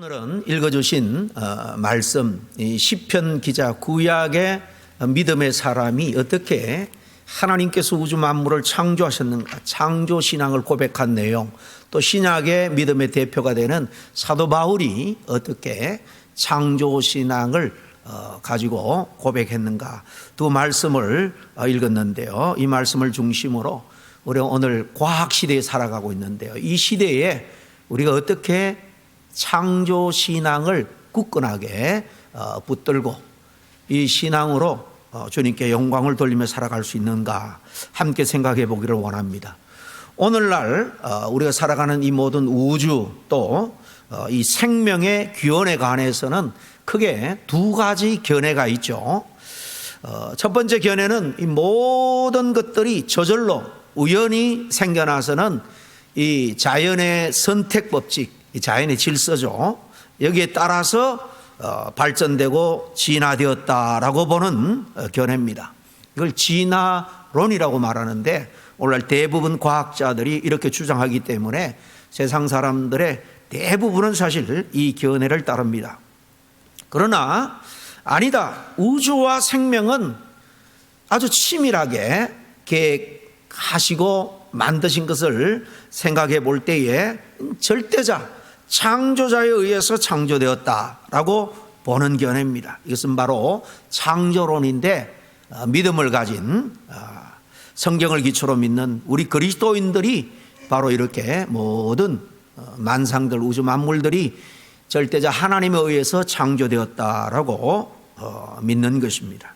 오늘은 읽어주신 말씀, 이 시편 기자 구약의 믿음의 사람이 어떻게 하나님께서 우주 만물을 창조하셨는가, 창조 신앙을 고백한 내용, 또 신약의 믿음의 대표가 되는 사도 바울이 어떻게 창조 신앙을 가지고 고백했는가, 두 말씀을 읽었는데요. 이 말씀을 중심으로 우리가 오늘 과학 시대에 살아가고 있는데요. 이 시대에 우리가 어떻게 창조 신앙을 굳건하게 붙들고 이 신앙으로 주님께 영광을 돌리며 살아갈 수 있는가 함께 생각해 보기를 원합니다. 오늘날 우리가 살아가는 이 모든 우주 또 이 생명의 기원에 관해서는 크게 두 가지 견해가 있죠. 첫 번째 견해는 이 모든 것들이 저절로 우연히 생겨나서는 이 자연의 선택 법칙, 이 자연의 질서죠. 여기에 따라서 발전되고 진화되었다라고 보는 견해입니다. 이걸 진화론이라고 말하는데 오늘날 대부분 과학자들이 이렇게 주장하기 때문에 세상 사람들의 대부분은 사실 이 견해를 따릅니다. 그러나 아니다. 우주와 생명은 아주 치밀하게 계획하시고 만드신 것을 생각해 볼 때에 절대자, 창조자에 의해서 창조되었다라고 보는 견해입니다. 이것은 바로 창조론인데 믿음을 가진 성경을 기초로 믿는 우리 그리스도인들이 바로 이렇게 모든 만상들, 우주 만물들이 절대자 하나님에 의해서 창조되었다라고 믿는 것입니다.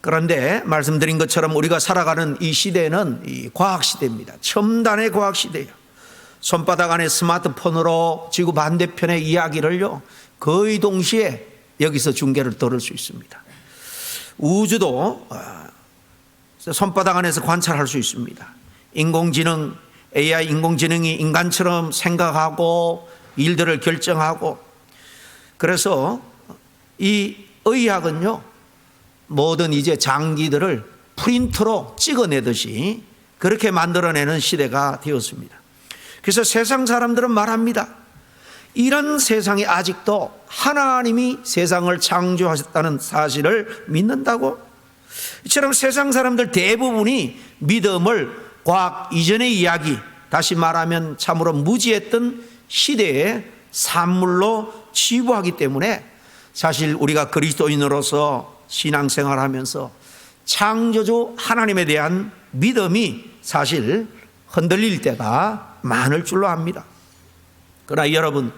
그런데 말씀드린 것처럼 우리가 살아가는 이 시대는 이 과학 시대입니다. 첨단의 과학 시대예요. 손바닥 안에 스마트폰으로 지구 반대편의 이야기를요 거의 동시에 여기서 중계를 들을 수 있습니다. 우주도 손바닥 안에서 관찰할 수 있습니다. 인공지능, AI 인공지능이 인간처럼 생각하고 일들을 결정하고, 그래서 이 의학은요 모든 이제 장기들을 프린터로 찍어내듯이 그렇게 만들어내는 시대가 되었습니다. 그래서 세상 사람들은 말합니다. 이런 세상에 아직도 하나님이 세상을 창조하셨다는 사실을 믿는다고? 이처럼 세상 사람들 대부분이 믿음을 과학 이전의 이야기, 다시 말하면 참으로 무지했던 시대의 산물로 치부하기 때문에 사실 우리가 그리스도인으로서 신앙생활하면서 창조주 하나님에 대한 믿음이 사실 흔들릴 때가 많을 줄로 압니다. 그러나 여러분,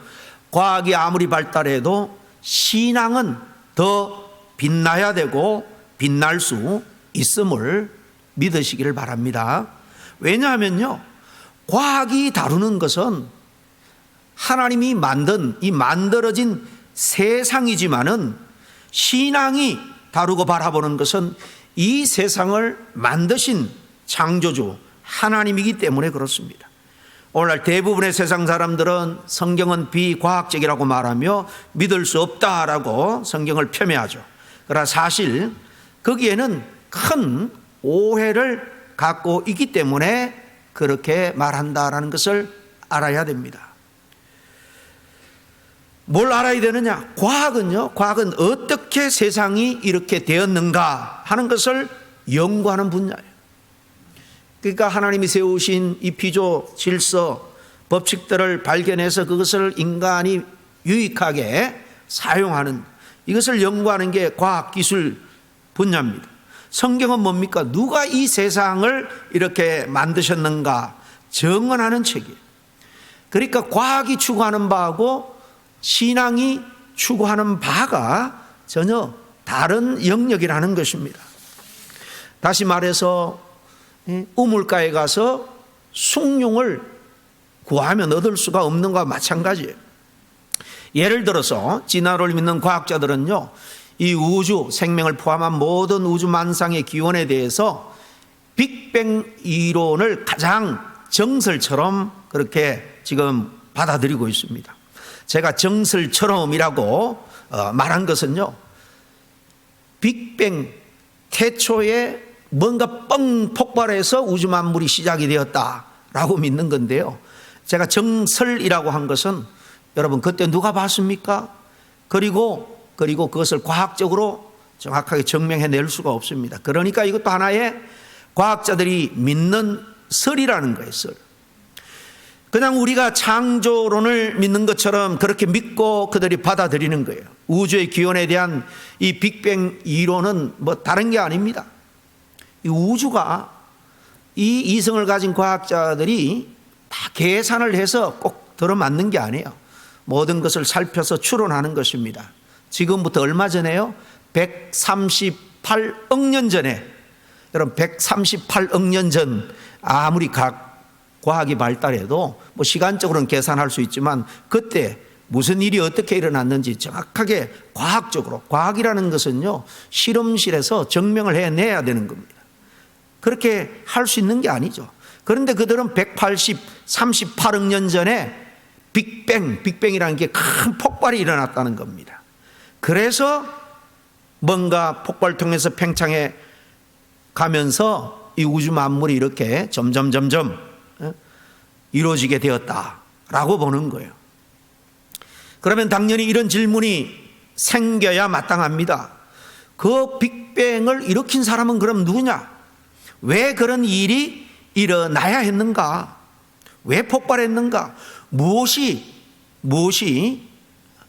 과학이 아무리 발달해도 신앙은 더 빛나야 되고 빛날 수 있음을 믿으시기를 바랍니다. 왜냐하면요, 과학이 다루는 것은 하나님이 만든 이 만들어진 세상이지만은 신앙이 다루고 바라보는 것은 이 세상을 만드신 창조주 하나님이기 때문에 그렇습니다. 오늘날 대부분의 세상 사람들은 성경은 비과학적이라고 말하며 믿을 수 없다라고 성경을 폄훼하죠. 그러나 사실 거기에는 큰 오해를 갖고 있기 때문에 그렇게 말한다라는 것을 알아야 됩니다. 뭘 알아야 되느냐? 과학은 어떻게 세상이 이렇게 되었는가 하는 것을 연구하는 분야예요. 그러니까 하나님이 세우신 이 피조 질서 법칙들을 발견해서 그것을 인간이 유익하게 사용하는, 이것을 연구하는 게 과학기술 분야입니다. 성경은 뭡니까? 누가 이 세상을 이렇게 만드셨는가 정언하는 책이에요. 그러니까 과학이 추구하는 바하고 신앙이 추구하는 바가 전혀 다른 영역이라는 것입니다. 다시 말해서 우물가에 가서 숭늉을 구하면 얻을 수가 없는 것과 마찬가지예요. 예를 들어서 진화론을 믿는 과학자들은요, 이 우주, 생명을 포함한 모든 우주 만상의 기원에 대해서 빅뱅 이론을 가장 정설처럼 그렇게 지금 받아들이고 있습니다. 제가 정설처럼이라고 말한 것은요, 빅뱅 태초에 뭔가 뻥 폭발해서 우주 만물이 시작이 되었다라고 믿는 건데요. 제가 정설이라고 한 것은 여러분 그때 누가 봤습니까? 그리고 그것을 과학적으로 정확하게 증명해낼 수가 없습니다. 그러니까 이것도 하나의 과학자들이 믿는 설이라는 거예요. 설. 그냥 우리가 창조론을 믿는 것처럼 그렇게 믿고 그들이 받아들이는 거예요. 우주의 기원에 대한 이 빅뱅 이론은 뭐 다른 게 아닙니다. 이 우주가 이 이성을 가진 과학자들이 다 계산을 해서 꼭 들어맞는 게 아니에요. 모든 것을 살펴서 추론하는 것입니다. 지금부터 얼마 전에요? 138억 년 전에, 여러분 138억 년 전 아무리 과학이 발달해도 뭐 시간적으로는 계산할 수 있지만 그때 무슨 일이 어떻게 일어났는지 정확하게 과학적으로, 과학이라는 것은요 실험실에서 증명을 해내야 되는 겁니다. 그렇게 할 수 있는 게 아니죠. 그런데 그들은 38억 년 전에 빅뱅이라는 게 큰 폭발이 일어났다는 겁니다. 그래서 뭔가 폭발을 통해서 팽창해 가면서 이 우주 만물이 이렇게 점점 이루어지게 되었다라고 보는 거예요. 그러면 당연히 이런 질문이 생겨야 마땅합니다. 그 빅뱅을 일으킨 사람은 그럼 누구냐? 왜 그런 일이 일어나야 했는가? 왜 폭발했는가? 무엇이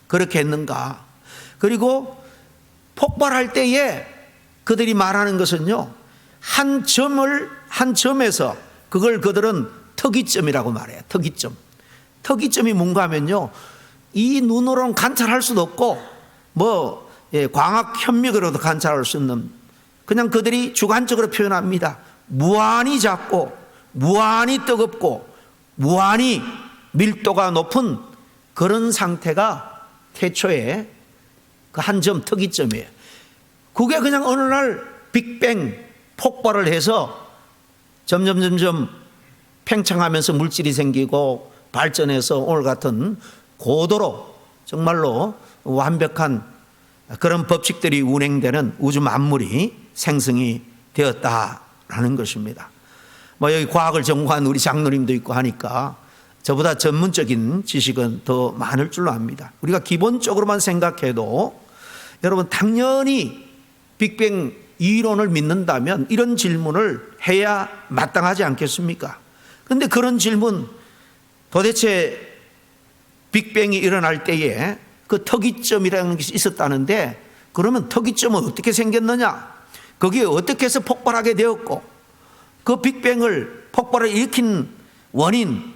그렇게 했는가? 그리고 폭발할 때에 그들이 말하는 것은요, 한 점에서 그걸 그들은 특이점이라고 말해요. 특이점이 뭔가 하면요, 이 눈으로는 관찰할 수도 없고 광학 현미으로도 관찰할 수 없는, 그냥 그들이 주관적으로 표현합니다. 무한히 작고 무한히 뜨겁고 무한히 밀도가 높은 그런 상태가 태초에 그 한 점 특이점이에요. 그게 그냥 어느 날 빅뱅 폭발을 해서 점점 팽창하면서 물질이 생기고 발전해서 오늘 같은 고도로 정말로 완벽한 그런 법칙들이 운행되는 우주 만물이 생성이 되었다라는 것입니다. 여기 과학을 전공한 우리 장로님도 있고 하니까 저보다 전문적인 지식은 더 많을 줄로 압니다. 우리가 기본적으로만 생각해도 여러분 당연히 빅뱅 이론을 믿는다면 이런 질문을 해야 마땅하지 않겠습니까? 그런데 그런 질문, 도대체 빅뱅이 일어날 때에 그 특이점이라는 것이 있었다는데 그러면 특이점은 어떻게 생겼느냐? 거기에 어떻게 해서 폭발하게 되었고 그 빅뱅을 폭발을 일으킨 원인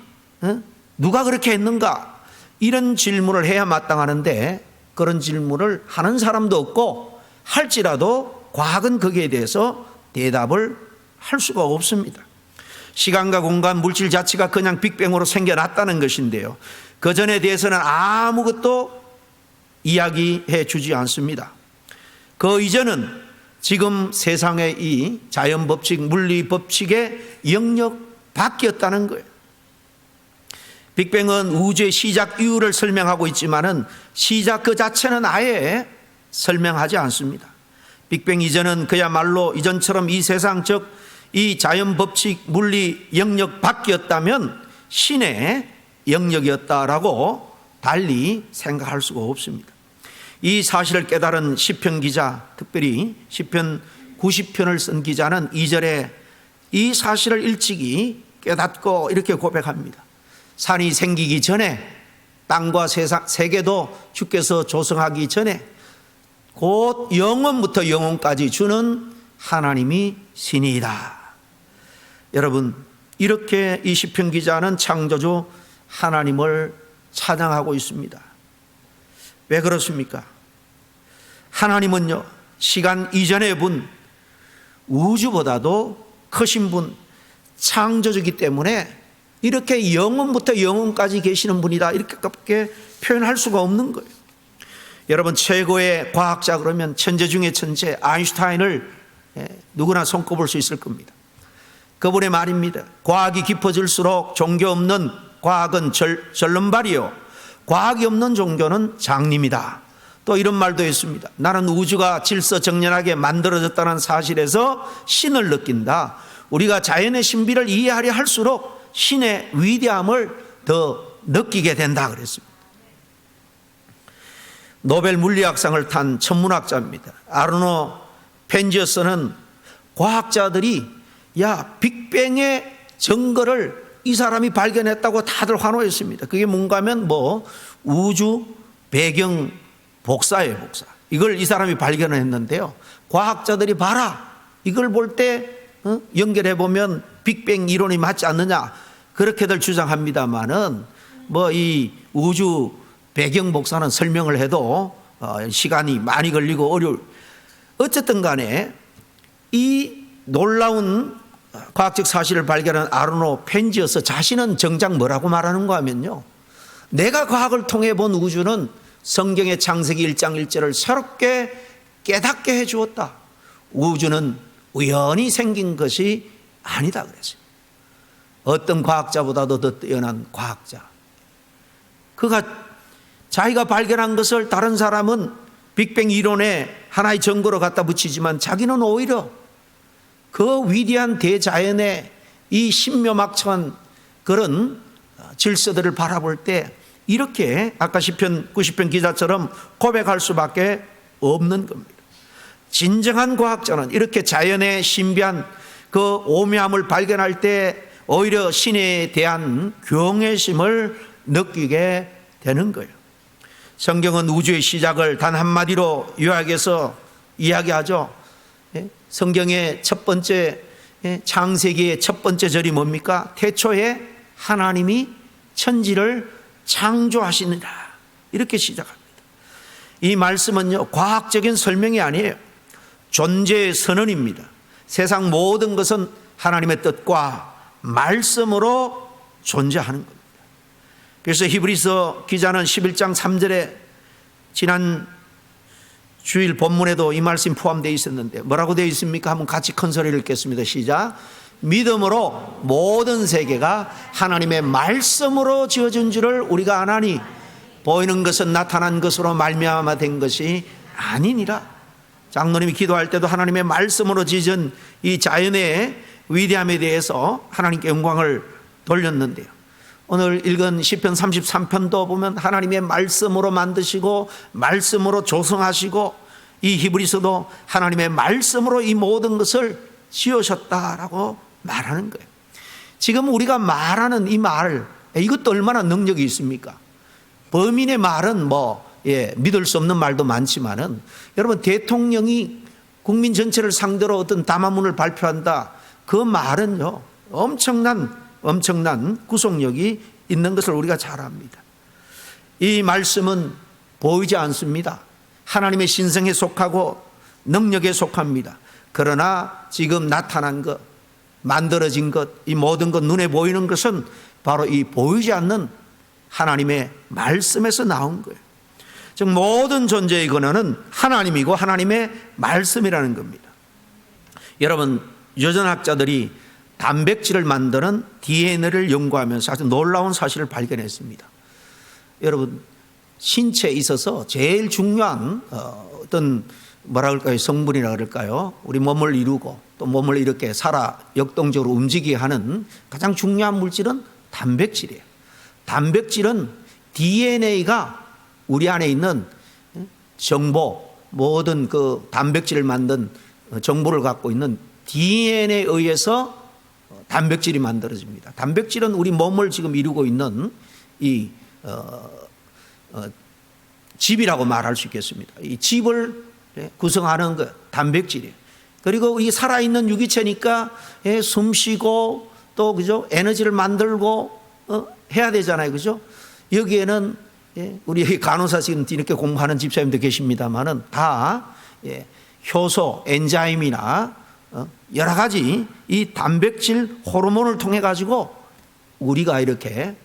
누가 그렇게 했는가? 이런 질문을 해야 마땅하는데 그런 질문을 하는 사람도 없고 할지라도 과학은 거기에 대해서 대답을 할 수가 없습니다. 시간과 공간, 물질 자체가 그냥 빅뱅으로 생겨났다는 것인데요, 그 전에 대해서는 아무것도 이야기해 주지 않습니다. 그 이전은 지금 세상의 이 자연 법칙, 물리 법칙의 영역 밖이었다는 거예요. 빅뱅은 우주의 시작 이유를 설명하고 있지만은 시작 그 자체는 아예 설명하지 않습니다. 빅뱅 이전은 그야말로 이전처럼 이 세상, 즉 이 자연 법칙, 물리 영역 밖이었다면 신의 영역이었다라고 달리 생각할 수가 없습니다. 이 사실을 깨달은 시편 기자, 특별히 시편 90편을 쓴 기자는 2절에 이 사실을 일찍이 깨닫고 이렇게 고백합니다. 산이 생기기 전에, 땅과 세계도 주께서 조성하기 전에 곧 영원부터 영원까지 주는 하나님이 신이다. 여러분, 이렇게 이 시편 기자는 창조주 하나님을 찬양하고 있습니다. 왜 그렇습니까? 하나님은요, 시간 이전의 분, 우주보다도 크신 분, 창조주이기 때문에 이렇게 영원부터 영원까지 계시는 분이다, 이렇게밖에 표현할 수가 없는 거예요. 여러분, 최고의 과학자 그러면 천재 중에 천재 아인슈타인을 누구나 손꼽을 수 있을 겁니다. 그분의 말입니다. 과학이 깊어질수록 종교 없는 과학은 절름발이요, 과학이 없는 종교는 장님이다. 또 이런 말도 했습니다. 나는 우주가 질서정연하게 만들어졌다는 사실에서 신을 느낀다. 우리가 자연의 신비를 이해하려 할수록 신의 위대함을 더 느끼게 된다 그랬습니다. 노벨 물리학상을 탄 천문학자입니다. 아르노 펜지어스는 과학자들이 빅뱅의 증거를 이 사람이 발견했다고 다들 환호했습니다. 그게 뭔가 하면 우주 배경 복사예요, 복사. 이걸 이 사람이 발견을 했는데요. 과학자들이 봐라, 이걸 볼 때 연결해 보면 빅뱅 이론이 맞지 않느냐, 그렇게들 주장합니다만은 이 우주 배경 복사는 설명을 해도 시간이 많이 걸리고 어려울. 어쨌든 간에 이 놀라운 과학적 사실을 발견한 아르노 펜지어스 자신은 정작 뭐라고 말하는가 하면요, 내가 과학을 통해 본 우주는 성경의 창세기 1장 1절을 새롭게 깨닫게 해 주었다. 우주는 우연히 생긴 것이 아니다 그랬어요. 어떤 과학자보다도 더 뛰어난 과학자, 그가 자기가 발견한 것을 다른 사람은 빅뱅 이론에 하나의 증거로 갖다 붙이지만 자기는 오히려 그 위대한 대자연의 이 신묘막청한 그런 질서들을 바라볼 때 이렇게 아까 시편 90편 기자처럼 고백할 수밖에 없는 겁니다. 진정한 과학자는 이렇게 자연의 신비한 그 오묘함을 발견할 때 오히려 신에 대한 경외심을 느끼게 되는 거예요. 성경은 우주의 시작을 단 한마디로 요약해서 이야기하죠. 성경의 첫 번째 창세기의 첫 번째 절이 뭡니까? 태초에 하나님이 천지를 창조하시느라, 이렇게 시작합니다. 이 말씀은요, 과학적인 설명이 아니에요. 존재의 선언입니다. 세상 모든 것은 하나님의 뜻과 말씀으로 존재하는 겁니다. 그래서 히브리서 기자는 11장 3절에 지난 주일 본문에도 이 말씀이 포함되어 있었는데 뭐라고 되어 있습니까? 한번 같이 큰 소리를 읽겠습니다. 시작. 믿음으로 모든 세계가 하나님의 말씀으로 지어진 줄을 우리가 아나니 보이는 것은 나타난 것으로 말미암아 된 것이 아니니라. 장로님이 기도할 때도 하나님의 말씀으로 지은 이 자연의 위대함에 대해서 하나님께 영광을 돌렸는데요. 오늘 읽은 시편 33편도 보면 하나님의 말씀으로 만드시고 말씀으로 조성하시고, 이 히브리서도 하나님의 말씀으로 이 모든 것을 지으셨다라고 말하는 거예요. 지금 우리가 말하는 이 말, 이것도 얼마나 능력이 있습니까? 범인의 말은 믿을 수 없는 말도 많지만은, 여러분 대통령이 국민 전체를 상대로 어떤 담화문을 발표한다, 그 말은요 엄청난 구속력이 있는 것을 우리가 잘 압니다. 이 말씀은 보이지 않습니다. 하나님의 신성에 속하고 능력에 속합니다. 그러나 지금 나타난 것, 만들어진 것, 이 모든 것, 눈에 보이는 것은 바로 이 보이지 않는 하나님의 말씀에서 나온 거예요. 즉 모든 존재의 근원은 하나님이고 하나님의 말씀이라는 겁니다. 여러분, 유전학자들이 단백질을 만드는 DNA를 연구하면서 아주 놀라운 사실을 발견했습니다. 여러분, 신체에 있어서 제일 중요한 어떤 성분이라 그럴까요? 우리 몸을 이루고 또 몸을 이렇게 역동적으로 움직이게 하는 가장 중요한 물질은 단백질이에요. 단백질은 DNA가 우리 안에 있는 정보, 모든 그 단백질을 만든 정보를 갖고 있는 DNA에 의해서 단백질이 만들어집니다. 단백질은 우리 몸을 지금 이루고 있는 이 집이라고 말할 수 있겠습니다. 이 집을 구성하는 것, 단백질이에요. 그리고 이 살아있는 유기체니까 숨 쉬고 또 그죠? 에너지를 만들고 해야 되잖아요. 그죠? 여기에는 우리 간호사 지금 이렇게 공부하는 집사님도 계십니다만은 다 효소, 엔자임이나 여러 가지 이 단백질 호르몬을 통해 가지고 우리가 이렇게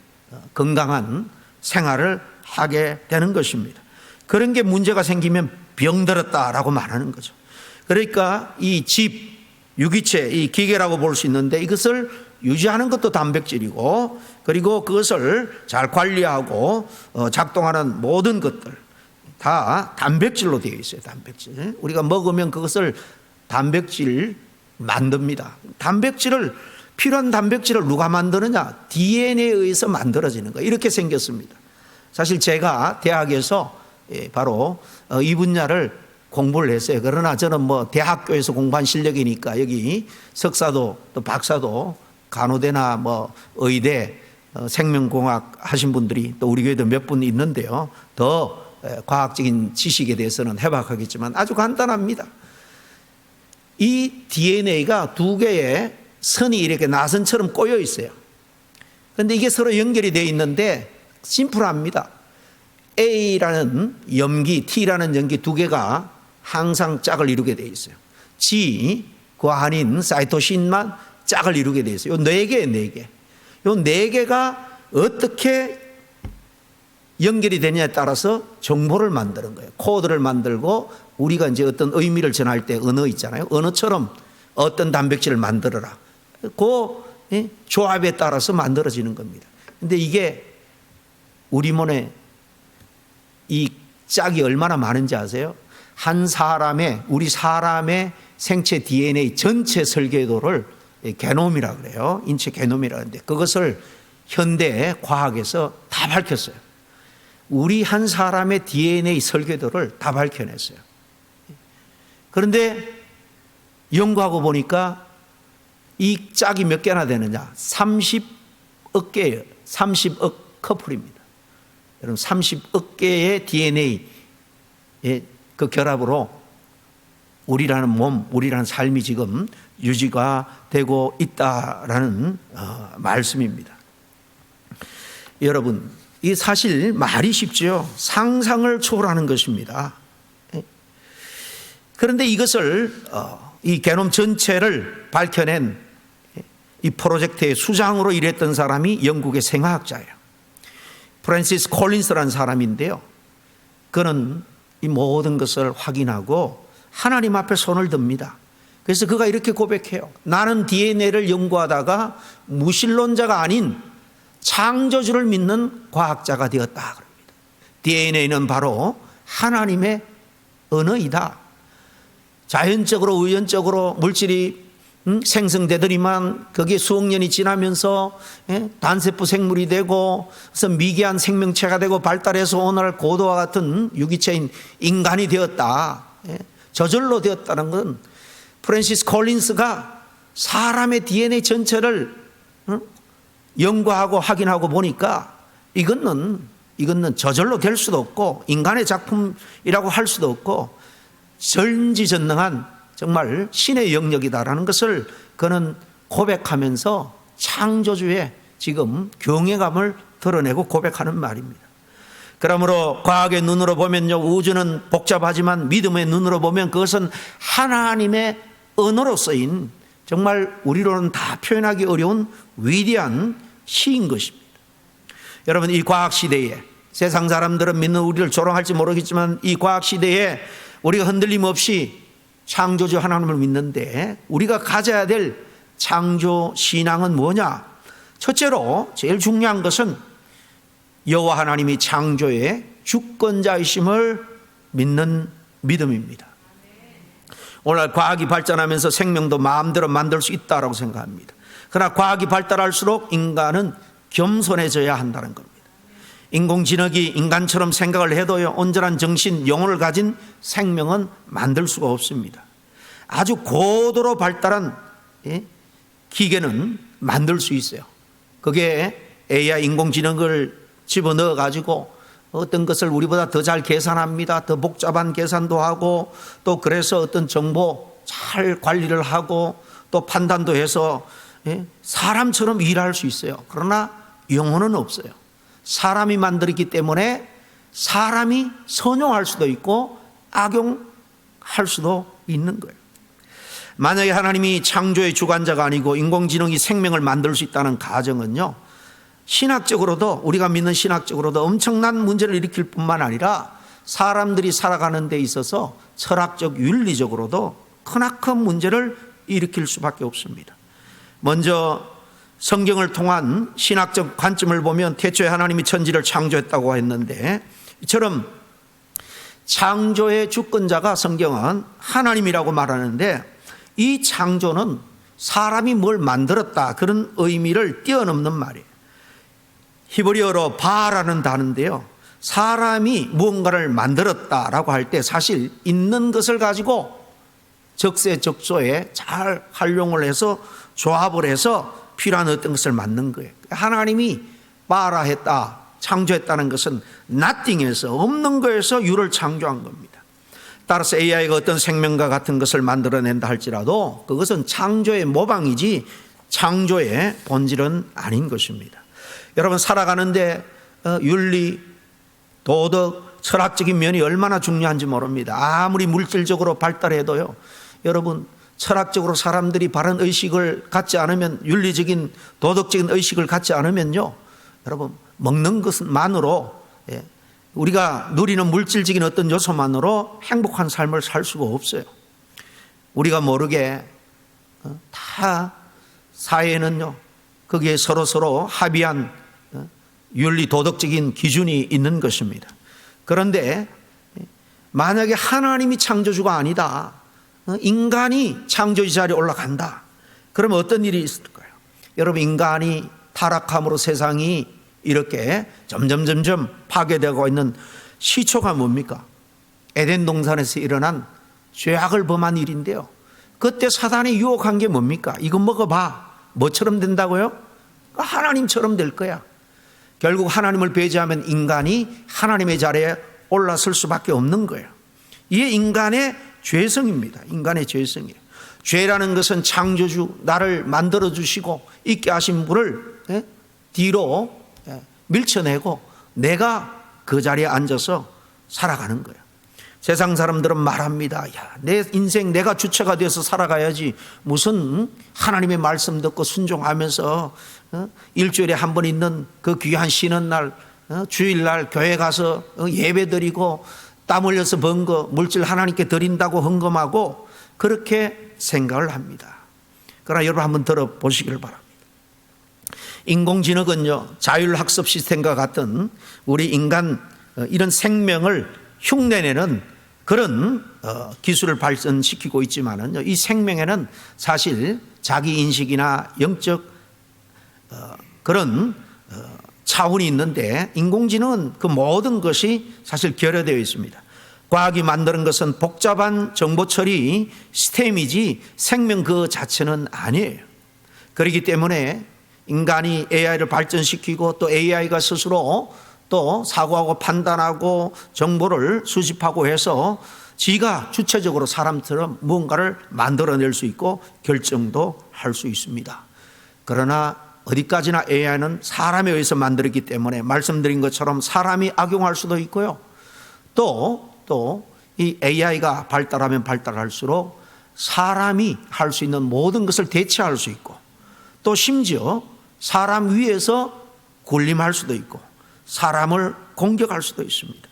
건강한 생활을 하게 되는 것입니다. 그런 게 문제가 생기면 병들었다라고 말하는 거죠. 그러니까 이 집, 유기체, 이 기계라고 볼 수 있는데 이것을 유지하는 것도 단백질이고, 그리고 그것을 잘 관리하고 작동하는 모든 것들 다 단백질로 되어 있어요. 단백질. 우리가 먹으면 그것을 단백질 만듭니다. 필요한 단백질을 누가 만드느냐? DNA에 의해서 만들어지는 거예요. 이렇게 생겼습니다. 사실 제가 대학에서 바로 이 분야를 공부를 했어요. 그러나 저는 뭐 대학교에서 공부한 실력이니까 여기 석사도 또 박사도 간호대나 뭐 의대 생명공학 하신 분들이 또 우리 교회도 몇 분 있는데요. 더 과학적인 지식에 대해서는 해박하겠지만 아주 간단합니다. 이 DNA가 두 개의 선이 이렇게 나선처럼 꼬여 있어요. 그런데 이게 서로 연결이 되어 있는데 심플합니다. A라는 염기, T라는 염기 두 개가 항상 짝을 이루게 되어 있어요. G, 그 아닌 사이토신만 짝을 이루게 되어 있어요. 요 네 개예요, 네 개. 요 네 개가 어떻게 연결이 되느냐에 따라서 정보를 만드는 거예요. 코드를 만들고 우리가 이제 어떤 의미를 전할 때 언어 있잖아요. 언어처럼 어떤 단백질을 만들어라. 그 조합에 따라서 만들어지는 겁니다. 근데 이게 우리 몸에 이 짝이 얼마나 많은지 아세요? 한 사람의, 우리 사람의 생체 DNA 전체 설계도를 게놈이라고 그래요. 인체 게놈이라고 하는데 그것을 현대 과학에서 다 밝혔어요. 우리 한 사람의 DNA 설계도를 다 밝혀냈어요. 그런데 연구하고 보니까 이 짝이 몇 개나 되느냐? 30억 개예요. 30억 커플입니다. 여러분 30억 개의 DNA의 그 결합으로 우리라는 몸, 우리라는 삶이 지금 유지가 되고 있다라는 말씀입니다. 여러분, 이 사실 말이 쉽죠. 상상을 초월하는 것입니다. 그런데 이것을 이 게놈 전체를 밝혀낸 이 프로젝트의 수장으로 일했던 사람이 영국의 생화학자예요. 프랜시스 콜린스라는 사람인데요. 그는 이 모든 것을 확인하고 하나님 앞에 손을 듭니다. 그래서 그가 이렇게 고백해요. 나는 DNA를 연구하다가 무신론자가 아닌 창조주를 믿는 과학자가 되었다 그럽니다. DNA는 바로 하나님의 언어이다. 자연적으로 우연적으로 물질이 생성되더니만 거기에 수억 년이 지나면서 단세포 생물이 되고 그래서 미개한 생명체가 되고 발달해서 오늘날 고도와 같은 유기체인 인간이 되었다. 저절로 되었다는 건 프랜시스 콜린스가 사람의 DNA 전체를 연구하고 확인하고 보니까 이거는 저절로 될 수도 없고 인간의 작품이라고 할 수도 없고 전지전능한 정말 신의 영역이다라는 것을 그는 고백하면서 창조주의 지금 경외감을 드러내고 고백하는 말입니다. 그러므로 과학의 눈으로 보면요, 우주는 복잡하지만 믿음의 눈으로 보면 그것은 하나님의 언어로 쓰인 정말 우리로는 다 표현하기 어려운 위대한 시인 것입니다. 여러분, 이 과학 시대에 세상 사람들은 믿는 우리를 조롱할지 모르겠지만 이 과학 시대에 우리가 흔들림 없이 창조주 하나님을 믿는데 우리가 가져야 될 창조 신앙은 뭐냐? 첫째로 제일 중요한 것은 여호와 하나님이 창조의 주권자이심을 믿는 믿음입니다. 오늘날 과학이 발전하면서 생명도 마음대로 만들 수 있다고 생각합니다. 그러나 과학이 발달할수록 인간은 겸손해져야 한다는 겁니다. 인공지능이 인간처럼 생각을 해도요, 온전한 정신, 영혼을 가진 생명은 만들 수가 없습니다. 아주 고도로 발달한 기계는 만들 수 있어요. 그게 AI 인공지능을 집어넣어 가지고 어떤 것을 우리보다 더 잘 계산합니다. 더 복잡한 계산도 하고 또 그래서 어떤 정보 잘 관리를 하고 또 판단도 해서 사람처럼 일할 수 있어요. 그러나 영혼은 없어요. 사람이 만들었기 때문에 사람이 선용할 수도 있고 악용할 수도 있는 거예요. 만약에 하나님이 창조의 주관자가 아니고 인공지능이 생명을 만들 수 있다는 가정은요, 신학적으로도 우리가 믿는 신학적으로도 엄청난 문제를 일으킬 뿐만 아니라 사람들이 살아가는 데 있어서 철학적 윤리적으로도 크나큰 문제를 일으킬 수밖에 없습니다. 먼저 성경을 통한 신학적 관점을 보면 태초에 하나님이 천지를 창조했다고 했는데 이처럼 창조의 주권자가 성경은 하나님이라고 말하는데 이 창조는 사람이 뭘 만들었다 그런 의미를 뛰어넘는 말이에요. 히브리어로 바라는 단어인데요, 사람이 무언가를 만들었다라고 할 때 사실 있는 것을 가지고 적세적소에 잘 활용을 해서 조합을 해서 필요한 어떤 것을 만든 거예요. 하나님이 바라했다, 창조했다는 것은 nothing에서, 없는 거에서 유를 창조한 겁니다. 따라서 AI가 어떤 생명과 같은 것을 만들어낸다 할지라도 그것은 창조의 모방이지 창조의 본질은 아닌 것입니다. 여러분, 살아가는데 윤리, 도덕, 철학적인 면이 얼마나 중요한지 모릅니다. 아무리 물질적으로 발달해도요, 여러분, 철학적으로 사람들이 바른 의식을 갖지 않으면, 윤리적인 도덕적인 의식을 갖지 않으면요, 여러분, 먹는 것만으로, 우리가 누리는 물질적인 어떤 요소만으로 행복한 삶을 살 수가 없어요. 우리가 모르게 다 사회에는요, 거기에 서로 합의한 윤리 도덕적인 기준이 있는 것입니다. 그런데 만약에 하나님이 창조주가 아니다, 인간이 창조주 자리에 올라간다, 그러면 어떤 일이 있을까요? 여러분, 인간이 타락함으로 세상이 이렇게 점점 파괴되고 있는 시초가 뭡니까? 에덴 동산에서 일어난 죄악을 범한 일인데요, 그때 사단이 유혹한 게 뭡니까? 이거 먹어봐. 뭐처럼 된다고요? 하나님처럼 될 거야. 결국 하나님을 배제하면 인간이 하나님의 자리에 올라설 수밖에 없는 거예요. 이게 인간의 죄성입니다. 인간의 죄성이에요. 죄라는 것은 창조주, 나를 만들어주시고 있게 하신 분을 뒤로 밀쳐내고 내가 그 자리에 앉아서 살아가는 거예요. 세상 사람들은 말합니다. 야, 내 인생 내가 주체가 되어서 살아가야지, 무슨 하나님의 말씀 듣고 순종하면서 일주일에 한 번 있는 그 귀한 쉬는 날, 주일날 교회 가서 예배 드리고 땀 흘려서 번 거 물질 하나님께 드린다고 헌금하고 그렇게 생각을 합니다. 그러나 여러분 한번 들어보시기를 바랍니다. 인공지능은요, 자율학습 시스템과 같은 우리 인간 이런 생명을 흉내내는 그런 기술을 발전시키고 있지만은 이 생명에는 사실 자기 인식이나 영적 그런 차원이 있는데, 인공지능은 그 모든 것이 사실 결여되어 있습니다. 과학이 만드는 것은 복잡한 정보 처리 시스템이지 생명 그 자체는 아니에요. 그렇기 때문에 인간이 AI를 발전시키고 또 AI가 스스로 또 사고하고 판단하고 정보를 수집하고 해서 지가 주체적으로 사람처럼 무언가를 만들어낼 수 있고 결정도 할 수 있습니다. 그러나 어디까지나 AI는 사람에 의해서 만들었기 때문에 말씀드린 것처럼 사람이 악용할 수도 있고요, 또 이 AI가 발달하면 발달할수록 사람이 할 수 있는 모든 것을 대체할 수 있고, 또 심지어 사람 위에서 군림할 수도 있고 사람을 공격할 수도 있습니다.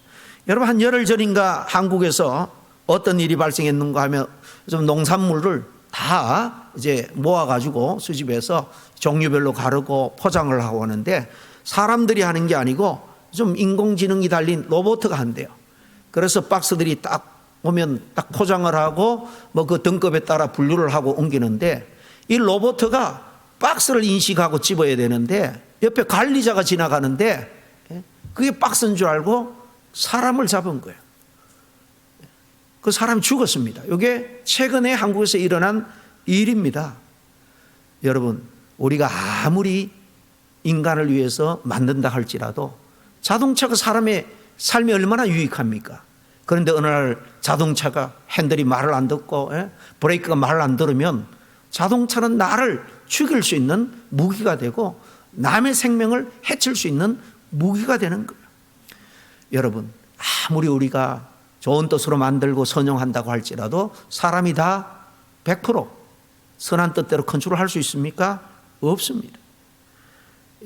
여러분, 한 열흘 전인가 한국에서 어떤 일이 발생했는가 하면 좀 농산물을 다 이제 모아가지고 수집해서 종류별로 가르고 포장을 하고 오는데, 사람들이 하는 게 아니고 좀 인공지능이 달린 로봇가 한대요. 그래서 박스들이 딱 오면 딱 포장을 하고 뭐 그 등급에 따라 분류를 하고 옮기는데, 이 로봇가 박스를 인식하고 집어야 되는데 옆에 관리자가 지나가는데 그게 박스인 줄 알고 사람을 잡은 거예요. 그 사람이 죽었습니다. 이게 최근에 한국에서 일어난 일입니다. 여러분, 우리가 아무리 인간을 위해서 만든다 할지라도 자동차가 사람의 삶에 얼마나 유익합니까? 그런데 어느 날 자동차가 핸들이 말을 안 듣고 브레이크가 말을 안 들으면 자동차는 나를 죽일 수 있는 무기가 되고 남의 생명을 해칠 수 있는 무기가 되는 거예요. 여러분, 아무리 우리가 좋은 뜻으로 만들고 선용한다고 할지라도 사람이 다 100% 선한 뜻대로 컨트롤할 수 있습니까? 없습니다.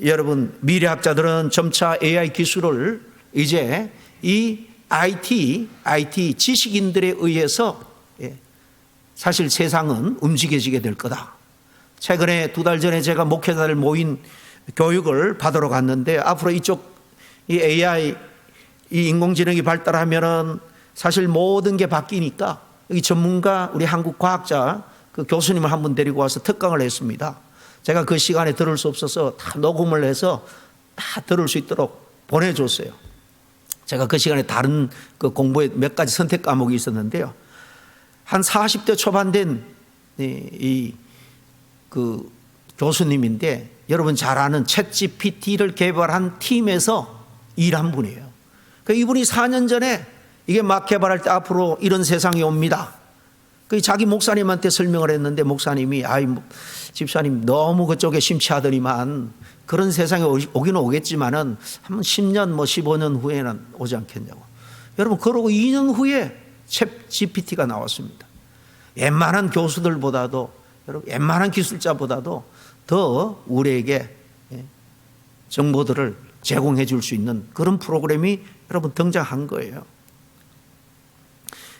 여러분, 미래학자들은 점차 AI 기술을 이제 이 IT 지식인들에 의해서 사실 세상은 움직여지게 될 거다. 최근에 2달 전에 제가 목회자들 모인 교육을 받으러 갔는데, 앞으로 이쪽 이 AI, 이 인공지능이 발달하면은 사실 모든 게 바뀌니까 여기 전문가, 우리 한국 과학자 그 교수님을 한 분 데리고 와서 특강을 했습니다. 제가 그 시간에 들을 수 없어서 다 녹음을 해서 다 들을 수 있도록 보내줬어요. 제가 그 시간에 다른 그 공부에 몇 가지 선택 과목이 있었는데요. 한 40대 초반 된 그 교수님인데 여러분 잘 아는 챗GPT를 개발한 팀에서 일한 분이에요. 그 이분이 4년 전에 이게 막 개발할 때 앞으로 이런 세상이 옵니다. 그 자기 목사님한테 설명을 했는데 목사님이 집사님 너무 그쪽에 심취하더니만 그런 세상이 오기는 오겠지만은 한 10년 15년 후에는 오지 않겠냐고. 여러분 그러고 2년 후에 챗GPT가 나왔습니다. 웬만한 교수들보다도 여러분 웬만한 기술자보다도 더 우리에게 정보들을 제공해 줄 수 있는 그런 프로그램이 여러분 등장한 거예요.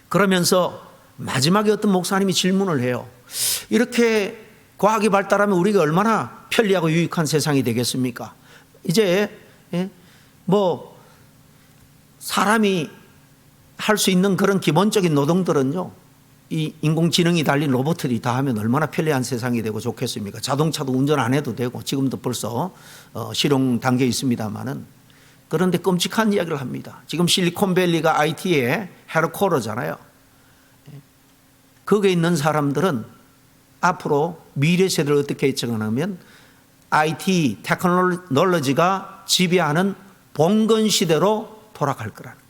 그러면서 마지막에 어떤 목사님이 질문을 해요. 이렇게 과학이 발달하면 우리가 얼마나 편리하고 유익한 세상이 되겠습니까? 이제 사람이 할 수 있는 그런 기본적인 노동들은요, 이 인공지능이 달린 로봇들이 다 하면 얼마나 편리한 세상이 되고 좋겠습니까? 자동차도 운전 안 해도 되고 지금도 벌써 실용 단계에 있습니다만은, 그런데 끔찍한 이야기를 합니다. 지금 실리콘밸리가 IT의 헤드쿼터잖아요. 거기에 있는 사람들은 앞으로 미래 세대를 어떻게 예측하냐면 IT 테크놀로지가 지배하는 봉건 시대로 돌아갈 거라는 거예요.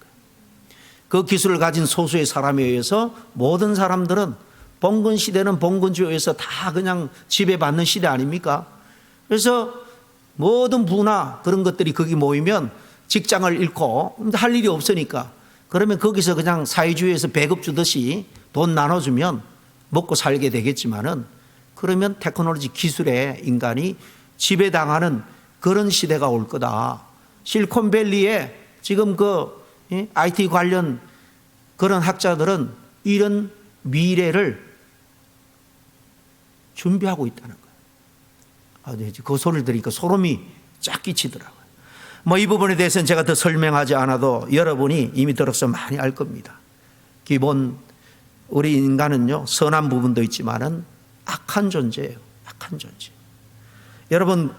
그 기술을 가진 소수의 사람에 의해서 모든 사람들은 봉건 시대는 봉건주의에서 다 그냥 지배받는 시대 아닙니까? 그래서 모든 부나 그런 것들이 거기 모이면 직장을 잃고 할 일이 없으니까, 그러면 거기서 그냥 사회주의에서 배급 주듯이 돈 나눠주면 먹고 살게 되겠지만은, 그러면 테크놀로지 기술에 인간이 지배당하는 그런 시대가 올 거다. 실리콘밸리에 지금 IT 관련 그런 학자들은 이런 미래를 준비하고 있다는 거예요. 그 소리를 들으니까 소름이 쫙 끼치더라고요. 이 부분에 대해서는 제가 더 설명하지 않아도 여러분이 이미 들어서 많이 알 겁니다. 기본 우리 인간은요, 선한 부분도 있지만은 악한 존재예요. 악한 존재. 여러분,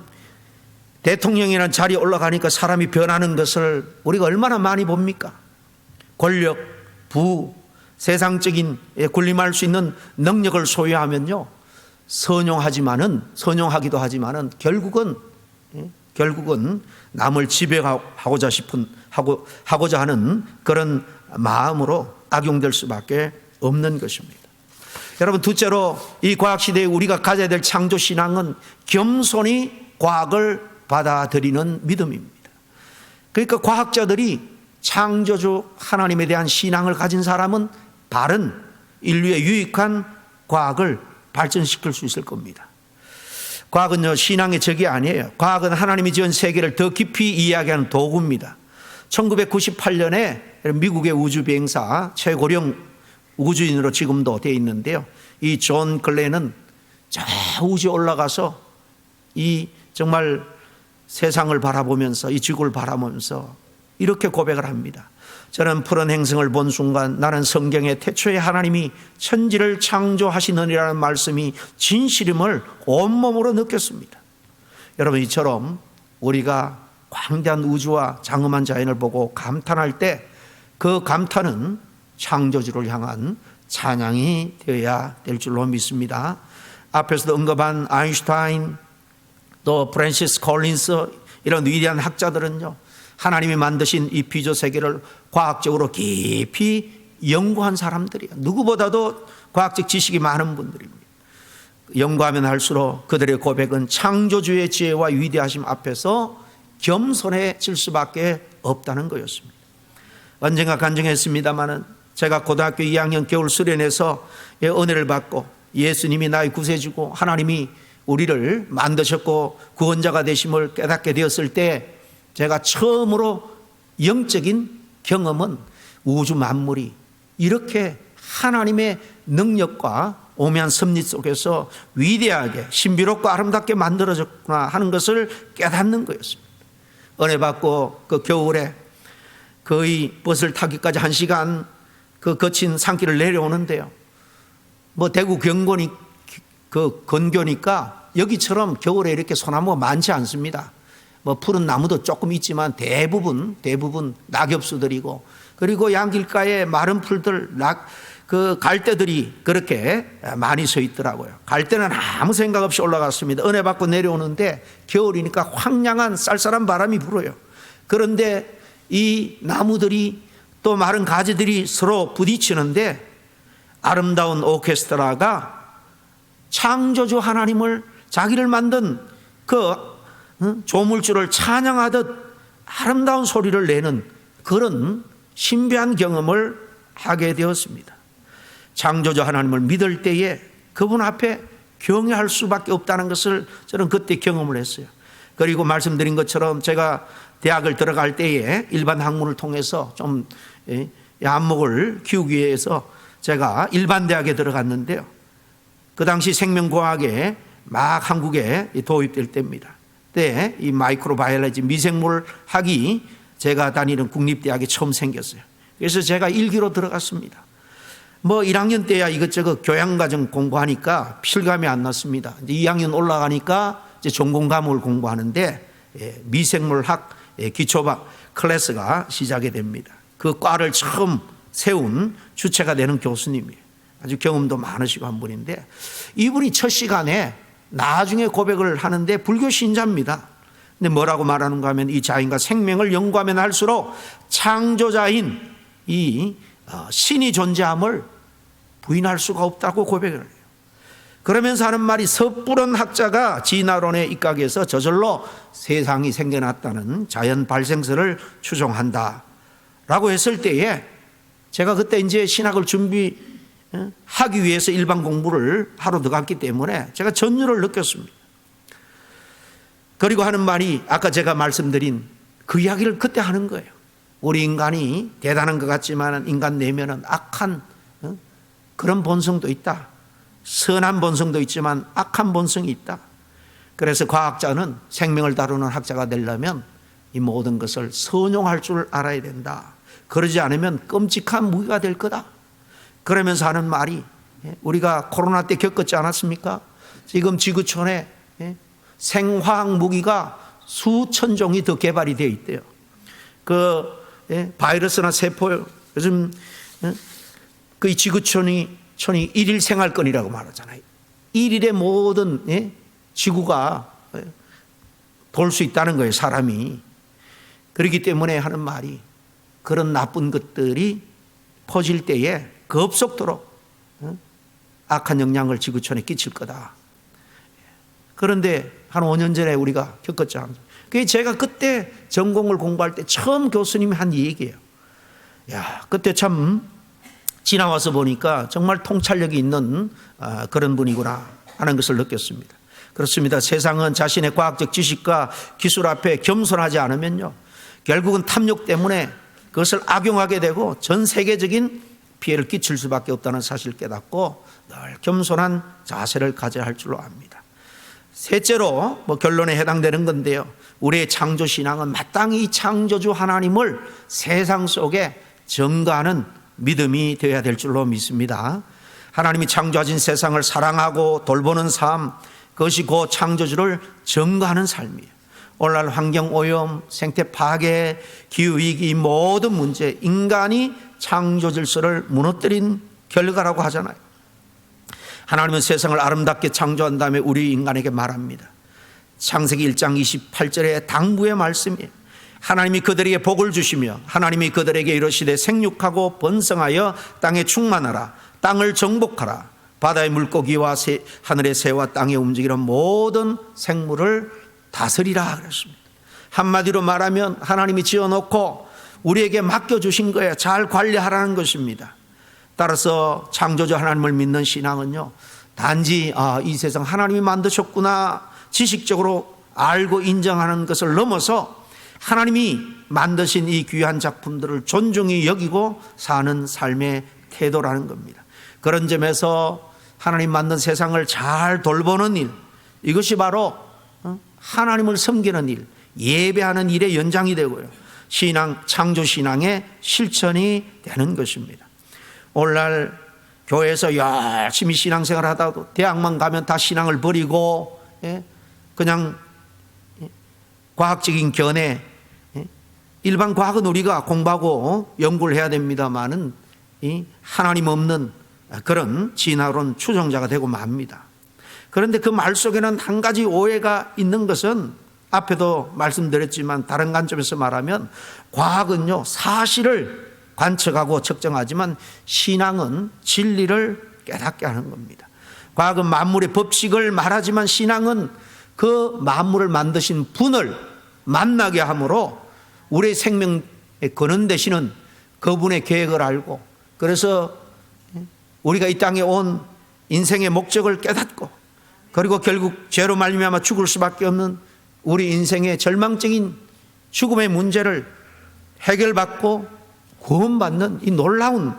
대통령이라는 자리에 올라가니까 사람이 변하는 것을 우리가 얼마나 많이 봅니까? 권력, 부, 세상적인 군림할 수 있는 능력을 소유하면요, 선용하기도 하지만은 결국은 남을 지배하고자 하는 그런 마음으로 악용될 수밖에 없는 것입니다. 여러분, 둘째로 이 과학시대에 우리가 가져야 될 창조신앙은 겸손히 과학을 받아들이는 믿음입니다. 그러니까 과학자들이 창조주 하나님에 대한 신앙을 가진 사람은 바른 인류의 유익한 과학을 발전시킬 수 있을 겁니다. 과학은요, 신앙의 적이 아니에요. 과학은 하나님이 지은 세계를 더 깊이 이야기하는 도구입니다. 1998년에 미국의 우주비행사 최고령 우주인으로 지금도 되어 있는데요, 이 존 글렌은 저 우주에 올라가서 이 정말 세상을 바라보면서, 이 지구를 바라보면서 이렇게 고백을 합니다. 저는 푸른 행성을 본 순간 나는 성경에 태초에 하나님이 천지를 창조하시느니라는 말씀이 진실임을 온몸으로 느꼈습니다. 여러분, 이처럼 우리가 광대한 우주와 장엄한 자연을 보고 감탄할 때 그 감탄은 창조주를 향한 찬양이 되어야 될 줄로 믿습니다. 앞에서도 언급한 아인슈타인, 또 프랜시스 콜린스, 이런 위대한 학자들은요, 하나님이 만드신 이 비조 세계를 과학적으로 깊이 연구한 사람들이에요. 누구보다도 과학적 지식이 많은 분들입니다. 연구하면 할수록 그들의 고백은 창조주의 지혜와 위대하심 앞에서 겸손해질 수밖에 없다는 거였습니다. 언젠가 간증했습니다마는 제가 고등학교 2학년 겨울 수련회에서 은혜를 받고 예수님이 나의 구세주고 하나님이 우리를 만드셨고 구원자가 되심을 깨닫게 되었을 때, 제가 처음으로 영적인 경험은 우주 만물이 이렇게 하나님의 능력과 오묘한 섭리 속에서 위대하게 신비롭고 아름답게 만들어졌구나 하는 것을 깨닫는 거였습니다. 은혜 받고 그 겨울에 거의 버스를 타기까지 1시간 그 거친 산길을 내려오는데요, 대구 근교니까 여기처럼 겨울에 이렇게 소나무가 많지 않습니다. 뭐 푸른 나무도 조금 있지만 대부분 낙엽수들이고, 그리고 양길가에 마른 풀들, 그 갈대들이 그렇게 많이 서 있더라고요. 갈대는 아무 생각 없이 올라갔습니다. 은혜 받고 내려오는데 겨울이니까 황량한 쌀쌀한 바람이 불어요. 그런데 이 나무들이 또 마른 가지들이 서로 부딪히는데 아름다운 오케스트라가 창조주 하나님을, 자기를 만든 그 조물주를 찬양하듯 아름다운 소리를 내는 그런 신비한 경험을 하게 되었습니다. 창조주 하나님을 믿을 때에 그분 앞에 경외할 수밖에 없다는 것을 저는 그때 경험을 했어요. 그리고 말씀드린 것처럼 제가 대학을 들어갈 때에 일반 학문을 통해서 좀 안목을 키우기 위해서 제가 일반 대학에 들어갔는데요. 그 당시 생명과학에 막 한국에 도입될 때입니다. 그때 이 마이크로바이올로지 미생물학이 제가 다니는 국립대학에 처음 생겼어요. 그래서 제가 1기로 들어갔습니다. 뭐 1학년 때야 이것저것 교양과정 공부하니까 실감이 안 났습니다. 이제 2학년 올라가니까 이제 전공 과목을 공부하는데 미생물학 기초반 클래스가 시작이 됩니다. 그 과를 처음 세운 주체가 되는 교수님이에요. 아주 경험도 많으시고 한 분인데, 이분이 첫 시간에 나중에 고백을 하는데 불교 신자입니다. 근데 뭐라고 말하는가 하면 이 자인과 생명을 연구하면 할수록 창조자인 이 신이 존재함을 부인할 수가 없다고 고백을 해요. 그러면서 하는 말이, 섣부른 학자가 진화론에 입각해서 저절로 세상이 생겨났다는 자연 발생설을 추종한다 라고 했을 때에, 제가 그때 이제 신학을 준비하기 위해서 일반 공부를 하러 들어갔기 때문에 제가 전율을 느꼈습니다. 그리고 하는 말이 아까 제가 말씀드린 그 이야기를 그때 하는 거예요. 우리 인간이 대단한 것 같지만 인간 내면은 악한 그런 본성도 있다. 선한 본성도 있지만 악한 본성이 있다. 그래서 과학자는, 생명을 다루는 학자가 되려면 이 모든 것을 선용할 줄 알아야 된다. 그러지 않으면 끔찍한 무기가 될 거다. 그러면서 하는 말이, 우리가 코로나 때 겪었지 않았습니까? 지금 지구촌에 생화학 무기가 수천 종이 더 개발이 되어 있대요. 그 바이러스나 세포, 요즘 그 지구촌이 일일 생활권이라고 말하잖아요. 일일의 모든 지구가 돌 수 있다는 거예요, 사람이. 그렇기 때문에 하는 말이, 그런 나쁜 것들이 퍼질 때에 급속도로 악한 영향을 지구촌에 끼칠 거다. 그런데 한 5년 전에 우리가 겪었죠. 그게 제가 그때 전공을 공부할 때 처음 교수님이 한 얘기예요. 야, 그때 참 지나와서 보니까 정말 통찰력이 있는 그런 분이구나 하는 것을 느꼈습니다. 그렇습니다. 세상은 자신의 과학적 지식과 기술 앞에 겸손하지 않으면요, 결국은 탐욕 때문에 그것을 악용하게 되고 전 세계적인 피해를 끼칠 수밖에 없다는 사실을 깨닫고 늘 겸손한 자세를 가져야 할 줄로 압니다. 셋째로 결론에 해당되는 건데요, 우리의 창조신앙은 마땅히 창조주 하나님을 세상 속에 전가하는 믿음이 되어야 될 줄로 믿습니다. 하나님이 창조하신 세상을 사랑하고 돌보는 삶, 그것이 곧 창조주를 전가하는 삶이에요. 오늘날 환경오염, 생태 파괴, 기후위기, 이 모든 문제, 인간이 창조 질서를 무너뜨린 결과라고 하잖아요. 하나님은 세상을 아름답게 창조한 다음에 우리 인간에게 말합니다. 창세기 1장 28절의 당부의 말씀이에요. 하나님이 그들에게 복을 주시며 하나님이 그들에게 이르시되 생육하고 번성하여 땅에 충만하라. 땅을 정복하라. 바다의 물고기와 하늘의 새와 땅에 움직이는 모든 생물을 다스리라 그랬습니다. 한마디로 말하면 하나님이 지어놓고 우리에게 맡겨주신 거예요. 잘 관리하라는 것입니다. 따라서 창조주 하나님을 믿는 신앙은요, 단지 이 세상 하나님이 만드셨구나 지식적으로 알고 인정하는 것을 넘어서 하나님이 만드신 이 귀한 작품들을 존중히 여기고 사는 삶의 태도라는 겁니다. 그런 점에서 하나님 만든 세상을 잘 돌보는 일, 이것이 바로 하나님을 섬기는 일, 예배하는 일의 연장이 되고요, 신앙, 창조신앙의 실천이 되는 것입니다. 오늘날 교회에서 열심히 신앙생활을 하다가도 대학만 가면 다 신앙을 버리고 그냥 과학적인 견해, 일반 과학은 우리가 공부하고 연구를 해야 됩니다만은 이 하나님 없는 그런 진화론 추종자가 되고 맙니다. 그런데 그 말 속에는 한 가지 오해가 있는 것은 앞에도 말씀드렸지만 다른 관점에서 말하면 과학은요 사실을 관측하고 측정하지만 신앙은 진리를 깨닫게 하는 겁니다. 과학은 만물의 법칙을 말하지만 신앙은 그 만물을 만드신 분을 만나게 함으로 우리의 생명의 근원 되시는 그분의 계획을 알고, 그래서 우리가 이 땅에 온 인생의 목적을 깨닫고, 그리고 결국 죄로 말미암아 죽을 수밖에 없는 우리 인생의 절망적인 죽음의 문제를 해결받고 구원받는 이 놀라운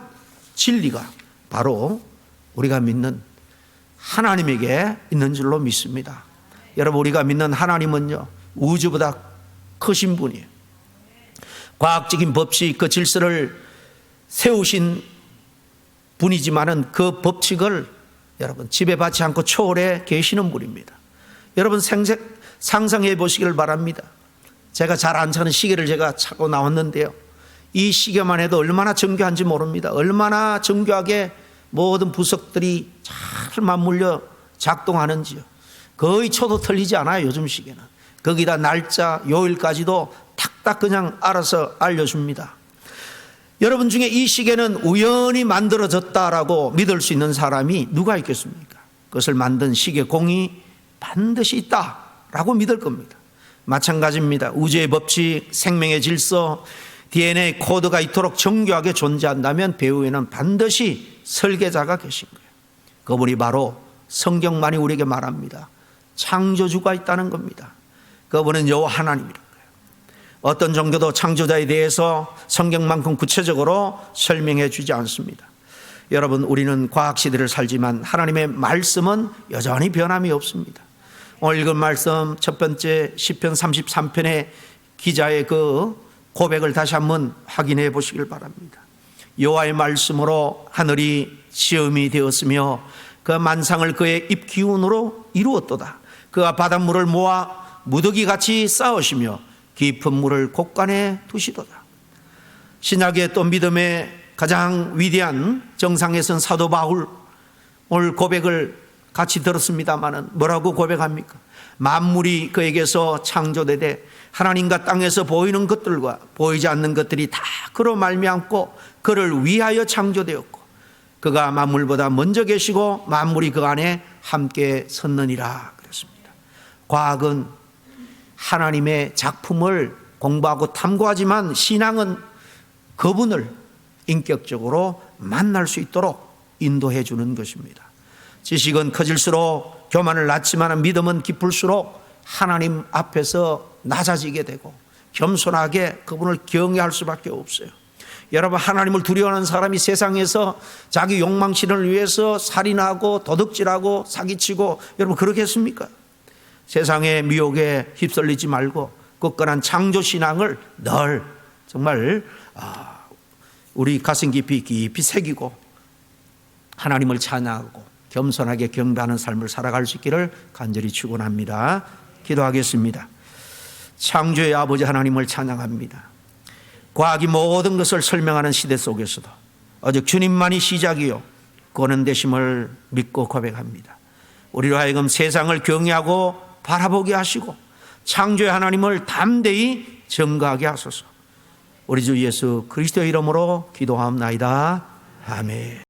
진리가 바로 우리가 믿는 하나님에게 있는 줄로 믿습니다. 여러분, 우리가 믿는 하나님은요 우주보다 크신 분이에요. 과학적인 법칙, 그 질서를 세우신 분이지만은 그 법칙을 여러분 지배받지 않고 초월해 계시는 분입니다. 여러분 상상해 보시기를 바랍니다. 제가 잘 안 차는 시계를 제가 차고 나왔는데요, 이 시계만 해도 얼마나 정교한지 모릅니다. 얼마나 정교하게 모든 부석들이 잘 맞물려 작동하는지요. 거의 초도 틀리지 않아요, 요즘 시계는. 거기다 날짜, 요일까지도 탁탁 그냥 알아서 알려줍니다. 여러분 중에 이 시계는 우연히 만들어졌다라고 믿을 수 있는 사람이 누가 있겠습니까? 그것을 만든 시계공이 반드시 있다라고 믿을 겁니다. 마찬가지입니다. 우주의 법칙, 생명의 질서, DNA 코드가 이토록 정교하게 존재한다면 배후에는 반드시 설계자가 계신 거예요. 그분이 바로 성경만이 우리에게 말합니다. 창조주가 있다는 겁니다. 그분은 여호와 하나님이라는 거예요. 어떤 종교도 창조자에 대해서 성경만큼 구체적으로 설명해 주지 않습니다. 여러분, 우리는 과학시대를 살지만 하나님의 말씀은 여전히 변함이 없습니다. 오늘 읽은 말씀 첫 번째 시편 33편의 기자의 그 고백을 다시 한번 확인해 보시길 바랍니다. 여호와의 말씀으로 하늘이 시험이 되었으며 그 만상을 그의 입 기운으로 이루었도다. 그가 바닷물을 모아 무더기같이 쌓으시며 깊은 물을 곳간에 두시도다. 신약의 또 믿음의 가장 위대한 정상에 선 사도 바울, 오늘 고백을 같이 들었습니다마는 뭐라고 고백합니까? 만물이 그에게서 창조되되 하나님과 땅에서 보이는 것들과 보이지 않는 것들이 다 그로 말미암고 그를 위하여 창조되었고 그가 만물보다 먼저 계시고 만물이 그 안에 함께 섰느니라 그랬습니다. 과학은 하나님의 작품을 공부하고 탐구하지만 신앙은 그분을 인격적으로 만날 수 있도록 인도해 주는 것입니다. 지식은 커질수록 교만을 낳지만 믿음은 깊을수록 하나님 앞에서 낮아지게 되고 겸손하게 그분을 경외할 수밖에 없어요. 여러분, 하나님을 두려워하는 사람이 세상에서 자기 욕망실현을 위해서 살인하고 도둑질하고 사기치고, 여러분 그러겠습니까? 세상의 미혹에 휩쓸리지 말고 굳건한 창조신앙을 늘 정말 우리 가슴 깊이 새기고 하나님을 찬양하고 겸손하게 경배하는 삶을 살아갈 수 있기를 간절히 축원합니다. 기도하겠습니다. 창조의 아버지 하나님을 찬양합니다. 과학이 모든 것을 설명하는 시대 속에서도 오직 주님만이 시작이요 권은 되심을 믿고 고백합니다. 우리로 하여금 세상을 경외하고 바라보게 하시고 창조의 하나님을 담대히 증거하게 하소서. 우리 주 예수 그리스도의 이름으로 기도하옵나이다. 아멘.